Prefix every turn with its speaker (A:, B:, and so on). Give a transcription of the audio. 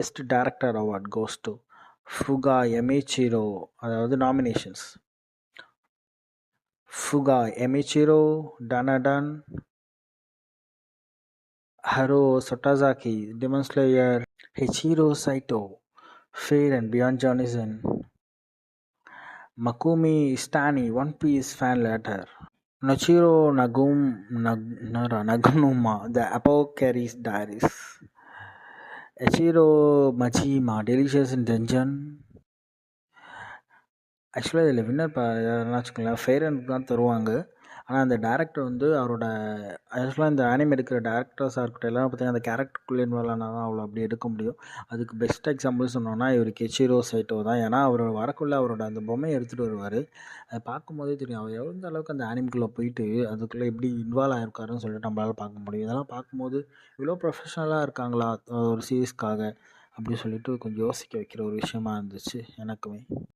A: Best director award goes to Fuga Yamashiro. அதாவது nominations: Fuga Yamashiro, Dandadan, Haruo Sotozaki, Demon Slayer, Keiichiro Saito, Frieren beyond journey's end, Megumi Ishitani, one piece fan letter, Norihiro Naganuma, the apothecary diaries, Yoshihiro Miyajima, delicious in dungeon. ஆக்சுவலாக இதில் winner யாருன்னா வச்சுக்கோங்களேன், fair and தான் தருவாங்க. ஆனால் அந்த director வந்து அவரோட ஆக்சுவலாக இந்த ஆனிமே எடுக்கிற டேரக்டர்ஸாக இருக்கட்டும் எல்லாம் பார்த்தீங்கன்னா அந்த கேரக்டருக்குள்ளே இன்வால்வ் ஆனால் தான் அவ்வளோ அப்படி எடுக்க முடியும். அதுக்கு பெஸ்ட் எக்ஸாம்பிள் சொன்னோன்னா இவர் கெச்சிரோ சைட்டோ தான். ஏன்னா அவர் வரக்குள்ளே அவரோட அந்த பொம்மையை எடுத்துகிட்டு வருவார். அதை பார்க்கும்போதே தெரியும் அவர் எந்த அளவுக்கு அந்த ஆனிமுக்குள்ளே போயிட்டு அதுக்குள்ளே எப்படி இன்வால்வ் ஆகிருக்காருன்னு சொல்லிட்டு நம்மளால் பார்க்க முடியும். இதெல்லாம் பார்க்கும்போது இவ்வளோ ப்ரொஃபஷ்னலாக இருக்காங்களா ஒரு சீரீஸ்க்காக அப்படி சொல்லிட்டு கொஞ்சம் யோசிக்க வைக்கிற ஒரு விஷயமா இருந்துச்சு எனக்குமே.